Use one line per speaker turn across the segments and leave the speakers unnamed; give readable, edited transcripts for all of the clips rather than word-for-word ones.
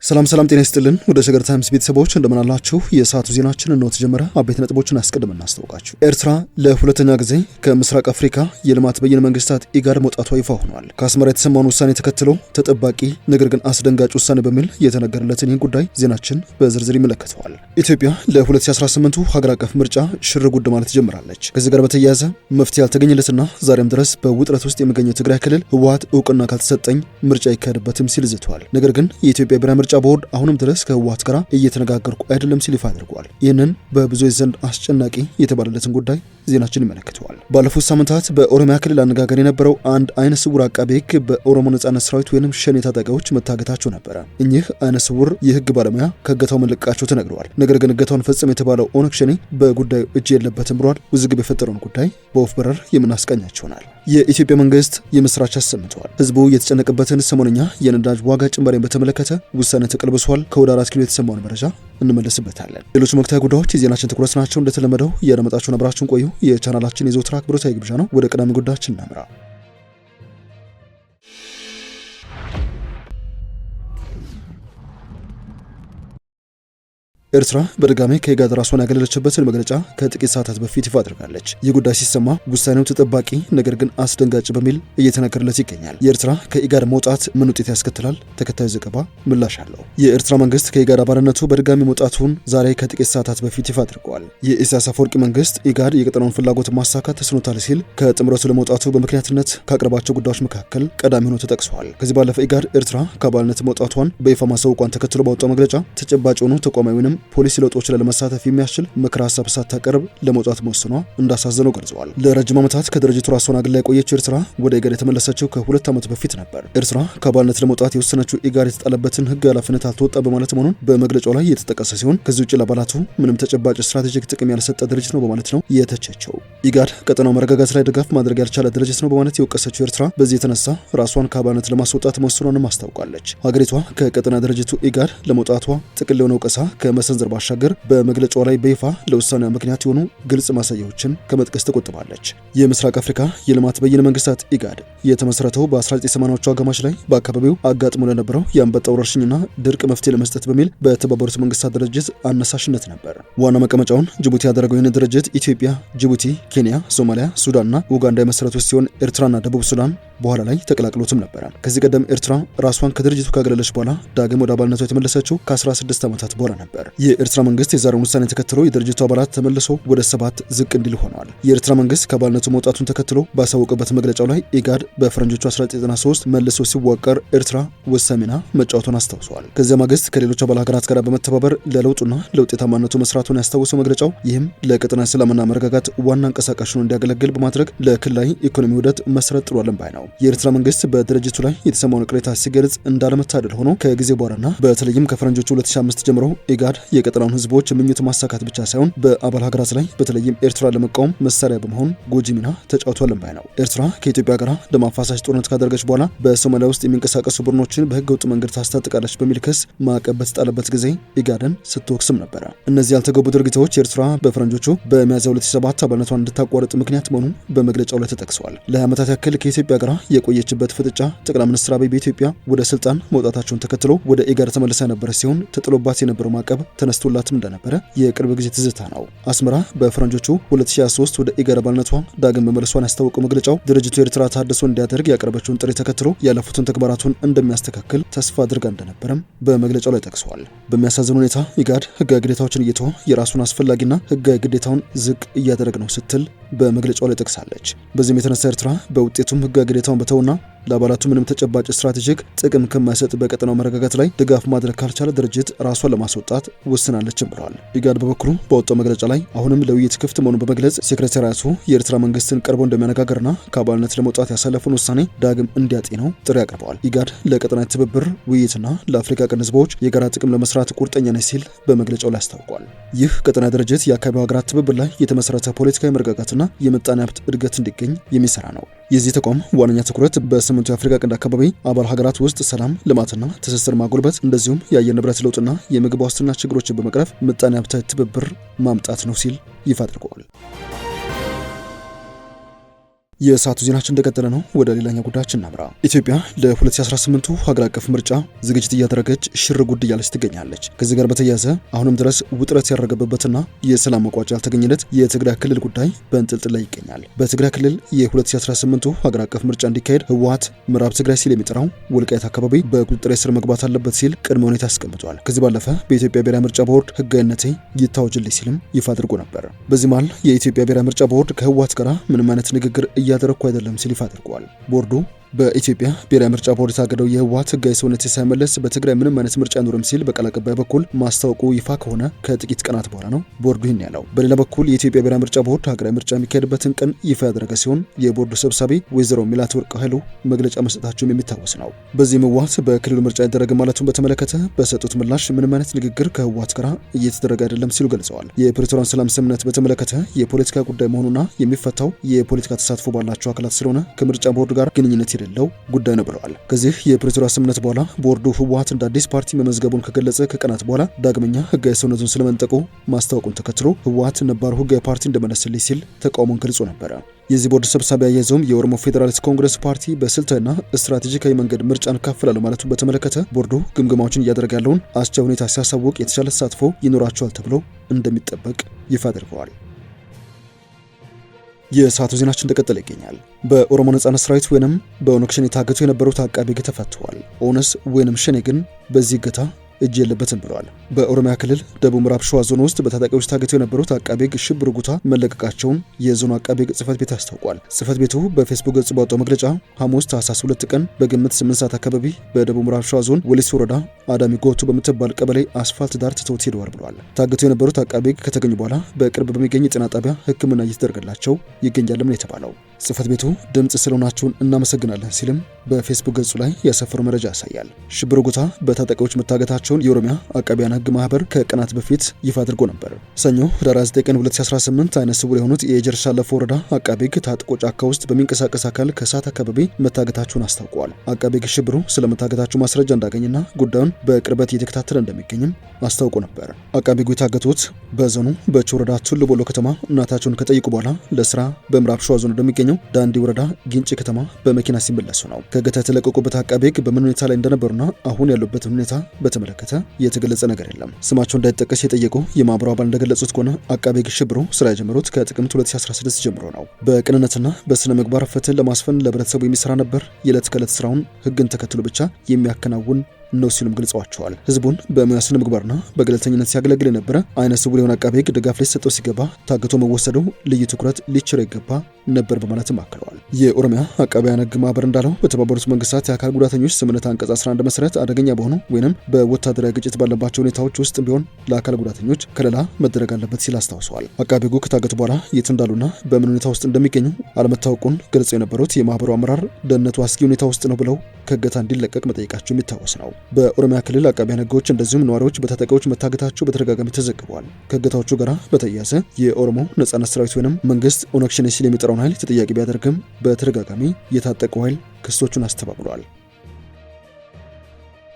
ሰላም ጤና ይስጥልን ወደ ሸገር ታይምስ ቤተሰቦች እንደምን አላችሁ? የሰዓቱ ዜናችን ነው ተጀመረ። አበይት ነጥቦችን አስቀድመን እናስተዋውቃችሁ። ኤርትራ ለሁለተኛ ጊዜ ከምስራቅ አፍሪካ የልማት በይነ መንግስታት ኢጋድ መውጣቷ ይፋ ሆኗል። ከአስመራ የተሰማውን ውሳኔ ተከትሎ ተጠባቂ ነገር ግን አስደንጋጭ ውሳኔ በሚል የተነገረለትን ይህን ጉዳይ ዜናችን በዝርዝር ይመለከተዋል። ኢትዮጵያ ለ2018 ሀገር አቀፍ ምርጫ ሽር ጉድ ማለት ጀምራለች። ከዚህ ጋር በተያያዘ መፍትሄ ያልተገኘለትና ዛሬም ድረስ በውጥረት ውስጥ የሚገኘው ትግራይ ክልል ህወሓት እውቅና ካልተሰጠኝ ምርጫ ይካሄድበትም ሲል ዝተዋል። ነገር ግን የኢትዮጵያ ብሔራዊ ምርጫ ቦርድ አሁንም ድረስ ከህወሓት ጋር እየተነጋገርኩ አይደለም ሲል ይፋ አድርጓል። ይህንን በብዙዎች ዘንድ አስጨናቂ የተባለለትን ጉዳይ ዜናችን ይመለከተዋል። ባለፉት ሳምንታት በኦሮሚያ ክልል አነጋገር የነበረው አንድ አይነ ስውር አቃቤ ህግ በኦሮሞ ነጻነት ሰራዊት ወይንም ሸኔ ታጣቂዎች መታገታቸው ነበረ። እኚህ አይነ ስውር የህግ ባለሙያ ከእገታው መለቀቃቸው ተነግረዋል። ነገር ግን እገታውን ፈጽም የተባለው ኦነግ ሸኔ በጉዳዩ እጅ የለበትም ብሏል። ውዝግብ የፈጠረውን ጉዳይ በወፍ በረር የምናስቃኛቸውናል። የኢትዮጵያ መንግስት የምስራች አሰምተዋል። ህዝቡ የተጨነቀበትን ሰሞነኛ የነዳጅ ዋጋ ጭማሪን በተመለከተ ውሳኔ ተቀልብሷል። ከወደ 4 ኪሎ የተሰማውን መረጃ እንመለስበታለን። ሌሎች ወቅታዊ ጉዳዮች የዜናችን ትኩረት ናቸው። እንደተለመደው ያደመጣችሁን አብራችሁን ቆዩ። የቻናላችን የዘወትር አክብሮታዊ ግብዣ ነው። ወደ ቀዳሚ ጉዳያችን እናምራ። ኤርትራ በድጋሚ ከኢጋድ ራሷን ያገለለችበትን መግለጫ ከጥቂት ሰዓታት በፊት ይፋ አድርጋለች። ይህ ጉዳይ ሲሰማ ውሳኔው ተጠባቂ ነገር ግን አስደንጋጭ በሚል እየተነገረለት ይገኛል። የኤርትራ ከኢጋድ መውጣት ምን ውጤት ያስከትላል? ተከታዩ ዘገባ ምላሽ አለው። የኤርትራ መንግስት ከኢጋድ አባልነቱ በድጋሚ መውጣቱን ዛሬ ከጥቂት ሰዓታት በፊት ይፋ አድርገዋል። የኢሳያስ አፈወርቂ መንግስት ኢጋድ የቀጠናውን ፍላጎት ማሳካት ተስኖታል ሲል ከጥምረቱ ለመውጣቱ በምክንያትነት ካቀረባቸው ጉዳዮች መካከል ቀዳሚ ሆኖ ተጠቅሷል። ከዚህ ባለፈ ኢጋድ ኤርትራ ከአባልነት መውጣቷን በይፋ ማሳወቋን ተከትሎ ባወጣው መግለጫ ተጨባጭ ሆኑ ተቋማዊንም ፖሊሲ ለውጦች ላይ ለመሳተፍ የሚያስችል ምክረ ሀሳብ ሳታቀርብ ለመውጣት መወሰኗ እንዳሳዘነው ገልጸዋል። ለረጅም ዓመታት ከድርጅቱ ራሷን አግላ የቆየችው ኤርትራ ወደ ኢጋድ የተመለሰችው ከ2 ዓመት በፊት ነበር። ኤርትራ ከአባልነት ለመውጣት የወሰነችው ኢጋድ የተጣለበትን ህግ ኃላፊነት አልተወጣ በማለት መሆኑን በመግለጫው ላይ የተጠቀሰ ሲሆን ከዚህ ውጭ ለአባላቱ ምንም ተጨባጭ ስትራቴጂክ ጥቅም ያልሰጠ ድርጅት ነው በማለት ነው የተቸቸው። ኢጋድ ቀጠናው መረጋጋት ላይ ድጋፍ ማድረግ ያልቻለ ድርጅት ነው በማለት የወቀሰችው ኤርትራ በዚህ የተነሳ ራሷን ከአባልነት ለማስወጣት መወሰኗንም አስታውቃለች። ሀገሪቷ ከቀጠና ድርጅቱ ኢጋድ ለመውጣቷ ጥቅል የሆነ ወቀሳ ከመሰንዘር ባሻገር በመግለጫው ላይ በይፋ ለውሳኔው ምክንያት የሆኑ ግልጽ ማሳያዎችን ከመጥቀስ ተቆጥባለች። የምስራቅ አፍሪካ የልማት በይነ መንግስታት ኢጋድ የተመሰረተው በ1980ዎቹ አጋማሽ ላይ በአካባቢው አጋጥሞ ለነበረው የአንበጣ ወረርሽኝና ድርቅ መፍትሄ ለመስጠት በሚል በተባበሩት መንግስታት ድርጅት አነሳሽነት ነበር። ዋና መቀመጫውን ጅቡቲ ያደረገው ይህን ድርጅት ኢትዮጵያ፣ ጅቡቲ፣ ኬንያ፣ ሶማሊያ፣ ሱዳንና ኡጋንዳ የመሰረቱት ሲሆን ኤርትራና ደቡብ ሱዳን በኋላ ላይ ተቀላቅሎትም ነበር። ከዚህ ቀደም ኤርትራ ራሷን ከድርጅቱ ካገለለች በኋላ ዳግም ወደ አባልነቷ የተመለሰችው ከ16 ዓመታት በኋላ ነበር። የኤርትራ መንግስት የዛሬውን ውሳኔ ተከትሎ የድርጅቱ አባላት ተመልሶ ወደ 7 ዝቅ እንዲል ሆነዋል። የኤርትራ መንግስት ከአባልነቱ መውጣቱን ተከትሎ ባሳወቀበት መግለጫው ላይ ኢጋድ በፈረንጆቹ 1993 መልሶ ሲዋቀር ኤርትራ ወሳኝ ሚና መጫወቱን አስታውሰዋል። ከዚያ ማግስት ከሌሎች አባል ሀገራት ጋር በመተባበር ለለውጡና ለውጤታማነቱ መስራቱን ያስታወሰው መግለጫው ይህም ለቀጠና ሰላምና መረጋጋት ዋና አንቀሳቃሽ ሆኖ እንዲያገለግል በማድረግ ለክልላዊ ኢኮኖሚ ውህደት መሰረት ጥሏልን ባይ ነው። የኤርትራ መንግስት በድርጅቱ ላይ የተሰማውን ቅሬታ ሲገልጽ እንዳለመታደል ሆኖ ከጊዜ በኋላና በተለይም ከፈረንጆቹ 2005 ጀምሮ ኢጋድ የቀጠናውን ህዝቦች ምኞት ማሳካት ብቻ ሳይሆን በአባል ሀገራት ላይ በተለይም ኤርትራ ለመቃወም መሳሪያ በመሆን ጎጂ ሚና ተጫውቷል ባይ ነው። ኤርትራ ከኢትዮጵያ ጋር ደም አፋሳሽ ጦርነት ካደረገች በኋላ በሶማሊያ ውስጥ የሚንቀሳቀሱ ቡድኖችን በህገ ወጥ መንገድ ታስታጥቃለች በሚል ክስ ማዕቀብ በተጣለበት ጊዜ ኢጋድን ስትወቅስም ነበረ። እነዚህ ያልተገቡ ድርጊቶች ኤርትራ በፈረንጆቹ በሚያዝያ 2007 አባልነቷን እንድታቋርጥ ምክንያት መሆኑ በመግለጫው ላይ ተጠቅሰዋል። ለ20 ዓመታት ያክል ከኢትዮጵያ ጋር የቆየችበት ፍጥጫ ጠቅላይ ሚኒስትር አብይ በኢትዮጵያ ወደ ስልጣን መውጣታቸውን ተከትሎ ወደ ኢጋድ ተመልሳ የነበረ ሲሆን ተጥሎባት የነበረው ማዕቀብ ተነስቶላትም እንደነበረ የቅርብ ጊዜ ትዝታ ነው። አስመራ በፈረንጆቹ 2023 ወደ ኢጋድ አባልነቷ ዳግም መመለሷን ያስታወቀው መግለጫው ድርጅቱ ኤርትራ ታድሶ እንዲያደርግ ያቀረበችውን ጥሪ ተከትሎ ያለፉትን ተግባራቱን እንደሚያስተካክል ተስፋ አድርጋ እንደነበረም በመግለጫው ላይ ጠቅሰዋል። በሚያሳዝን ሁኔታ ኢጋድ ህጋዊ ግዴታዎችን እየተወ የራሱን አስፈላጊና ህጋዊ ግዴታውን ዝቅ እያደረግ ነው ስትል በመግለጫው ላይ ጠቅሳለች። በዚህም የተነሳ ኤርትራ በውጤቱም ህጋዊ ግዴታውን በተውና ለአባላቱ ምንም ተጨባጭ ስትራቴጂክ ጥቅም ከማይሰጥ በቀጠናው መረጋጋት ላይ ድጋፍ ማድረግ ካልቻለ ድርጅት ራሷን ለማስወጣት ወስናለችም ብለዋል። ኢጋድ በበኩሉ በወጣው መግለጫ ላይ አሁንም ለውይይት ክፍት መሆኑን በመግለጽ ሴክሬታሪያቱ የኤርትራ መንግስትን ቀርቦ እንደሚያነጋግርና ከአባልነት ለመውጣት ያሳለፉን ውሳኔ ዳግም እንዲያጤነው ጥሪ አቅርበዋል። ኢጋድ ለቀጠናዊ ትብብር ውይይትና ለአፍሪካ ቀን ህዝቦች የጋራ ጥቅም ለመስራት ቁርጠኛ ነች ሲል በመግለጫው ላይ አስታውቋል። ይህ ቀጠናዊ ድርጅት የአካባቢው ሀገራት ትብብር ላይ የተመሰረተ ፖለቲካዊ መረጋጋትና የምጣኔ ሀብት እድገት እንዲገኝ የሚሰራ ነው። የዚህ ተቋም ዋነኛ ትኩረት በስምንቱ የአፍሪካ ቀንድ አካባቢ አባል ሀገራት ውስጥ ሰላም፣ ልማትና ትስስር ማጎልበት እንደዚሁም የአየር ንብረት ለውጥና የምግብ ዋስትና ችግሮችን በመቅረፍ ምጣኔ ሀብታዊ ትብብር ማምጣት ነው ሲል ይፋ አድርገዋል። የሰዓቱ ዜናችን እንደቀጠለ ነው። ወደ ሌላኛው ጉዳያችን እናምራ። ኢትዮጵያ ለ2018 ሀገር አቀፍ ምርጫ ዝግጅት እያደረገች ሽር ጉድ እያለች ትገኛለች። ከዚህ ጋር በተያያዘ አሁንም ድረስ ውጥረት ያረገበበትና የሰላም መቋጫ ያልተገኘለት የትግራይ ክልል ጉዳይ በእንጥልጥል ላይ ይገኛል። በትግራይ ክልል የ2018 ሀገር አቀፍ ምርጫ እንዲካሄድ ህወሓት ምዕራብ ትግራይ ሲል የሚጠራው ወልቃይት አካባቢ በቁጥጥር ስር መግባት አለበት ሲል ቅድመ ሁኔታ አስቀምጧል። ከዚህ ባለፈ በኢትዮጵያ ብሔራዊ ምርጫ ቦርድ ህጋዊነቴ ይታወጅልኝ ሲልም ይፋ አድርጎ ነበር። በዚህ መሃል የኢትዮጵያ ብሔራዊ ምርጫ ቦርድ ከህወሓት ጋር ምንም አይነት ንግግር እያደረኩ አይደለም ሲል ይፋ አድርጓል። ቦርዱ በኢትዮጵያ ብሔራዊ ምርጫ ቦርድ የታገደው የህወሓት ህጋዊ ሰውነት ሳይመለስ በትግራይ ምንም አይነት ምርጫ አይኖርም ሲል በቃል አቀባይ በኩል ማስታወቁ ይፋ ከሆነ ከጥቂት ቀናት በኋላ ነው ቦርዱ ይህን ያለው። በሌላ በኩል የኢትዮጵያ ብሔራዊ ምርጫ ቦርድ ሀገራዊ ምርጫ የሚካሄድበትን ቀን ይፋ ያደረገ ሲሆን የቦርዱ ሰብሳቢ ወይዘሮ ሚላትወርቅ ኃይሉ መግለጫ መስጠታቸውም የሚታወስ ነው። በዚህም ህወሓት በክልሉ ምርጫ ይደረግ ማለቱን በተመለከተ በሰጡት ምላሽ ምንም አይነት ንግግር ከህወሓት ጋር እየተደረገ አይደለም ሲሉ ገልጸዋል። የፕሪቶሪያን ሰላም ስምምነት በተመለከተ የፖለቲካ ጉዳይ መሆኑና የሚፈታው የፖለቲካ ተሳትፎ ባላቸው አካላት ስለሆነ ከምርጫ ቦርድ ጋር ግንኙነት የሌለው ጉዳይ ነው ብለዋል። ከዚህ የፕሪቶሪያ ስምምነት በኋላ ቦርዱ ህወሓት እንደ አዲስ ፓርቲ መመዝገቡን ከገለጸ ከቀናት በኋላ ዳግመኛ ህጋዊ ሰውነቱን ስለመንጠቁ ማስታወቁን ተከትሎ ህወሓት ነባሩ ህጋዊ ፓርቲ እንደመለስልኝ ሲል ተቃውሞን ገልጾ ነበረ። የዚህ ቦርድ ሰብሳቢ አያይዘውም የኦሮሞ ፌዴራሊስት ኮንግረስ ፓርቲ በስልታዊና ስትራቴጂካዊ መንገድ ምርጫን ካፍላለሁ ማለቱን በተመለከተ ቦርዱ ግምገማዎችን እያደረገ ያለውን አስቻይ ሁኔታ ሲያሳውቅ የተሻለ ተሳትፎ ይኖራቸዋል ተብሎ እንደሚጠበቅ ይፋ አድርገዋል። የሰዓቱ ዜናችን እንደቀጠለ ይገኛል። በኦሮሞ ነጻነት ሰራዊት ወይንም በኦነግ ሸኔ ታገቱ የነበሩት አቃቤ ሕግ ተፈተዋል። ኦነስ ወይንም ሸኔ ግን በዚህ እገታ እጅ የለበትም ብለዋል። በኦሮሚያ ክልል ደቡብ ምዕራብ ሸዋ ዞን ውስጥ በታጣቂዎች ታግተው የነበሩት አቃቤ ሕግ ሽብር ጉታ መለቀቃቸውን የዞኑ አቃቤ ሕግ ጽህፈት ቤት አስታውቋል። ጽህፈት ቤቱ በፌስቡክ ገጽ ባወጣው መግለጫ ሐሙስ ታህሳስ 2 ቀን በግምት 8 ሰዓት አካባቢ በደቡብ ምዕራብ ሸዋ ዞን ወሊሶ ወረዳ አዳሚ ጎቱ በምትባል ቀበሌ አስፋልት ዳር ትተውት ሄደዋል ብለዋል። ታግተው የነበሩት አቃቤ ሕግ ከተገኙ በኋላ በቅርብ በሚገኝ የጤና ጣቢያ ሕክምና እየተደረገላቸው ይገኛልም ነው የተባለው። ጽህፈት ቤቱ ድምጽ ስለሆናችሁን እናመሰግናለን ሲልም በፌስቡክ ገጹ ላይ ያሰፈረው መረጃ ያሳያል። ሽብር ጉታ በታጣቂዎች መታገታቸውን የኦሮሚያ አቃቢያን ሕግ ማህበር ከቀናት በፊት ይፋ አድርጎ ነበር። ሰኞ ህዳር 9 ቀን 2018 አይነ ስውር የሆኑት የጀርሳ ለፎ ወረዳ አቃቤ ሕግ ታጥቆ ጫካ ውስጥ በሚንቀሳቀስ አካል ከሰዓት አካባቢ መታገታቸውን አስታውቀዋል። አቃቤ ሕግ ሽብሩ ስለመታገታቸው ማስረጃ እንዳገኝና ጉዳዩን በቅርበት እየተከታተለ እንደሚገኝም አስታውቆ ነበር። አቃቤ ሕግ የታገቱት በዞኑ በቹ ወረዳ ቱሉ ቦሎ ከተማ እናታቸውን ከጠየቁ በኋላ ለስራ በምዕራብ ሸዋ ዞን እንደሚገኘው ዳንዲ ወረዳ ጊንጪ ከተማ በመኪና ሲመለሱ ነው። ከእገታ የተለቀቁበት አቃቤ ሕግ በምን ሁኔታ ላይ እንደነበሩና አሁን ያሉበትን ሁኔታ በተመለከተ የተገለጸ ነገር የለም። ስማቸው እንዳይጠቀስ የጠየቁ የማህበሩ አባል እንደገለጹት ከሆነ አቃቤ ሕግ ሽብሩ ስራ የጀመሩት ከጥቅምት 2016 ጀምሮ ነው። በቅንነትና በስነ ምግባር ፍትህን ለማስፈን ለህብረተሰቡ የሚሰራ ነበር። የዕለት ከዕለት ስራውን ህግን ተከትሎ ብቻ የሚያከናውን ነው ሲሉም ገልጸዋቸዋል። ህዝቡን በሙያ ስነ ምግባርና በገለልተኝነት ሲያገለግል የነበረ አይነ ስውር የሆነ አቃቤ ሕግ ድጋፍ ሊሰጠው ሲገባ ታግቶ መወሰዱ ልዩ ትኩረት ሊቸረው ይገባ ነበር በማለትም አክለዋል። የኦሮሚያ አቃቢያን ሕግ ማህበር እንዳለው በተባበሩት መንግስታት የአካል ጉዳተኞች ስምምነት አንቀጽ 11 መሰረት አደገኛ በሆኑ ወይንም በወታደራዊ ግጭት ባለባቸው ሁኔታዎች ውስጥ ቢሆን ለአካል ጉዳተኞች ከለላ መደረግ አለበት ሲል አስታውሰዋል። አቃቤ ሕጉ ከታገቱ በኋላ የት እንዳሉና በምን ሁኔታ ውስጥ እንደሚገኙ አለመታወቁን ገልጸው የነበሩት የማህበሩ አመራር ደህንነቱ አስጊ ሁኔታ ውስጥ ነው ብለው ከእገታ እንዲለቀቅ መጠየቃቸው የሚታወስ ነው። በኦሮሚያ ክልል አቃቢያን ሕጎች እንደዚሁም ነዋሪዎች በታጣቂዎች መታገታቸው በተደጋጋሚ ተዘግቧል። ከእገታዎቹ ጋር በተያያዘ የኦሮሞ ነጻነት ሰራዊት ወይንም መንግስት ኦነግ ሸኔ ሲል የሚጠራውን ኃይል ተጠያቂ ቢያደርግም በተደጋጋሚ የታጠቀው ኃይል ክሶቹን አስተባብሏል።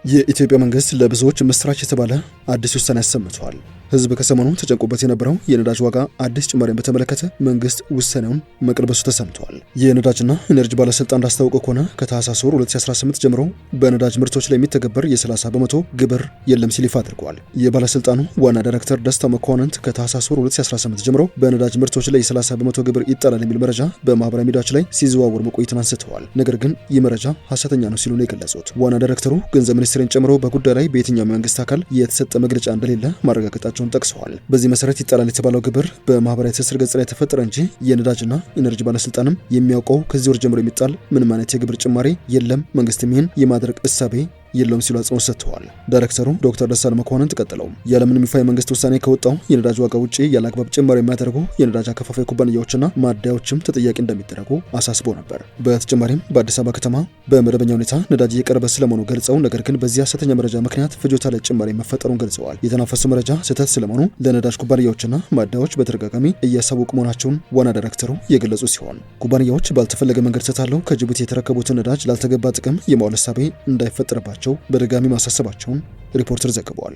የኢትዮጵያ መንግስት ለብዙዎች ምስራች የተባለ አዲስ ውሳኔ አሰምቷል። ህዝብ ከሰሞኑ ተጨንቆበት የነበረው የነዳጅ ዋጋ አዲስ ጭማሪን በተመለከተ መንግስት ውሳኔውን መቀልበሱ ተሰምቷል። የነዳጅና ኢነርጂ ባለስልጣን እንዳስታወቀው ከሆነ ከታህሳስ ወር 2018 ጀምሮ በነዳጅ ምርቶች ላይ የሚተገበር የ30 በመቶ ግብር የለም ሲል ይፋ አድርጓል። የባለስልጣኑ ዋና ዳይሬክተር ደስታ መኳንንት ከታህሳስ ወር 2018 ጀምሮ በነዳጅ ምርቶች ላይ የ30 በመቶ ግብር ይጣላል የሚል መረጃ በማህበራዊ ሚዲያዎች ላይ ሲዘዋወር መቆየትን አንስተዋል። ነገር ግን ይህ መረጃ ሐሰተኛ ነው ሲሉ ነው የገለጹት። ዋና ዳይሬክተሩ ገንዘብ ሚኒስቴርን ጨምሮ በጉዳዩ ላይ በየትኛው መንግስት አካል የተሰጠ መግለጫ እንደሌለ ማረጋገጣቸውን ጠቅሰዋል። በዚህ መሰረት ይጣላል የተባለው ግብር በማህበራዊ ትስስር ገጽ ላይ ተፈጠረ እንጂ የነዳጅና ኢነርጂ ባለስልጣንም የሚያውቀው ከዚህ ወር ጀምሮ የሚጣል ምንም አይነት የግብር ጭማሪ የለም፣ መንግስትም ይህን የማድረግ እሳቤ የለውም ሲሉ አጽንኦት ሰጥተዋል። ዳይሬክተሩ ዶክተር ደሳለ መኮንን ተቀጥለው ያለምንም ይፋ የመንግስት ውሳኔ ከወጣው የነዳጅ ዋጋ ውጪ ያለ አግባብ ጭማሪ የሚያደርጉ የነዳጅ አከፋፋይ ኩባንያዎችና ማደያዎችም ተጠያቂ እንደሚደረጉ አሳስቦ ነበር። በተጨማሪም በአዲስ አበባ ከተማ በመደበኛ ሁኔታ ነዳጅ እየቀረበ ስለመሆኑ ገልጸው ነገር ግን በዚህ ሐሰተኛ መረጃ ምክንያት ፍጆታ ላይ ጭማሪ መፈጠሩን ገልጸዋል። የተናፈሱ መረጃ ስህተት ስለመሆኑ ለነዳጅ ኩባንያዎችና ማደያዎች በተደጋጋሚ እያሳወቁ መሆናቸውን ዋና ዳይሬክተሩ የገለጹ ሲሆን ኩባንያዎች ባልተፈለገ መንገድ ተታለው ከጅቡቲ የተረከቡትን ነዳጅ ላልተገባ ጥቅም የማዋል እሳቤ እንዳይፈጠርባቸው በድጋሚ ማሳሰባቸውን ሪፖርተር ዘግቧል።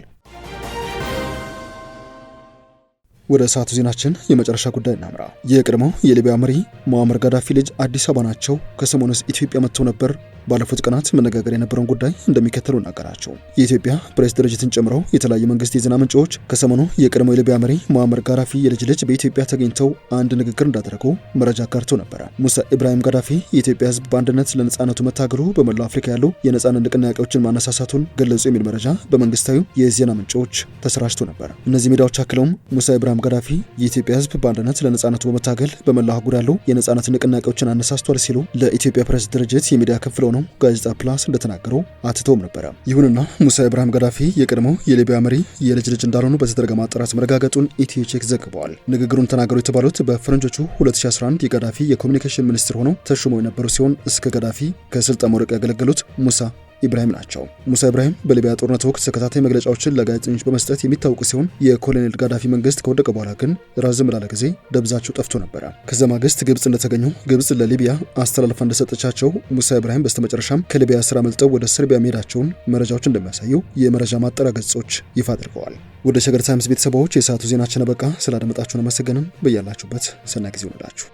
ወደ ሰዓቱ ዜናችን የመጨረሻ ጉዳይ እናምራ። የቀድሞው የሊቢያ መሪ ሙአመር ጋዳፊ ልጅ አዲስ አበባ ናቸው። ከሰሞኑስ ኢትዮጵያ መጥተው ነበር። ባለፉት ቀናት መነጋገር የነበረውን ጉዳይ እንደሚከተሉ እናገራቸው። የኢትዮጵያ ፕሬስ ድርጅትን ጨምሮ የተለያዩ መንግስት የዜና ምንጮች ከሰሞኑ የቀድሞው የሊቢያ መሪ ሙአመር ጋዳፊ የልጅ ልጅ በኢትዮጵያ ተገኝተው አንድ ንግግር እንዳደረጉ መረጃ አጋርተው ነበረ። ሙሳ ኢብራሂም ጋዳፊ የኢትዮጵያ ሕዝብ በአንድነት ለነጻነቱ መታገሉ በመላው አፍሪካ ያሉ የነጻነት ንቅናቄዎችን ማነሳሳቱን ገለጹ የሚል መረጃ በመንግስታዊ የዜና ምንጮች ተሰራጭቶ ነበር። እነዚህ ሚዲያዎች አክለውም ሙሳ ኢብራሂም ጋዳፊ የኢትዮጵያ ሕዝብ በአንድነት ለነጻነቱ በመታገል በመላው አህጉር ያሉ የነጻነት ንቅናቄዎችን አነሳስቷል ሲሉ ለኢትዮጵያ ፕሬስ ድርጅት የሚዲያ ክፍል ሆነው ጋዜጣ ፕላስ እንደተናገሩ አትተውም ነበረ። ይሁንና ሙሳ ኢብራሂም ጋዳፊ የቀድሞው የሊቢያ መሪ የልጅ ልጅ እንዳልሆኑ በተደረገ ማጣራት መረጋገጡን ኢትዮ ቼክ ዘግበዋል። ንግግሩን ተናገሩ የተባሉት በፈረንጆቹ 2011 የጋዳፊ የኮሚኒኬሽን ሚኒስትር ሆነው ተሾመው የነበሩ ሲሆን እስከ ጋዳፊ ከስልጣን መውደቅ ያገለገሉት ሙሳ ኢብራሂም ናቸው። ሙሳ ኢብራሂም በሊቢያ ጦርነት ወቅት ተከታታይ መግለጫዎችን ለጋዜጠኞች በመስጠት የሚታወቁ ሲሆን የኮሎኔል ጋዳፊ መንግስት ከወደቀ በኋላ ግን ረዘም ላለ ጊዜ ደብዛቸው ጠፍቶ ነበረ። ከዛ ማግስት ግብጽ እንደተገኙ ግብጽ ለሊቢያ አስተላልፋ እንደሰጠቻቸው ሙሳ ኢብራሂም በስተመጨረሻም ከሊቢያ ስራ መልጠው ወደ ሰርቢያ መሄዳቸውን መረጃዎች እንደሚያሳዩ የመረጃ ማጣሪያ ገጾች ይፋ አድርገዋል። ወደ ሸገር ታይምስ ቤተሰቦች የሰዓቱ ዜናችን በቃ። ስላደመጣችሁን አመሰግንን። በያላችሁበት ሰናይ ጊዜ ይሁንላችሁ።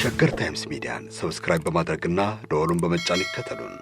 ሸገር ታይምስ ሚዲያን ሰብስክራይብ በማድረግና ደወሉን በመጫን ይከተሉን።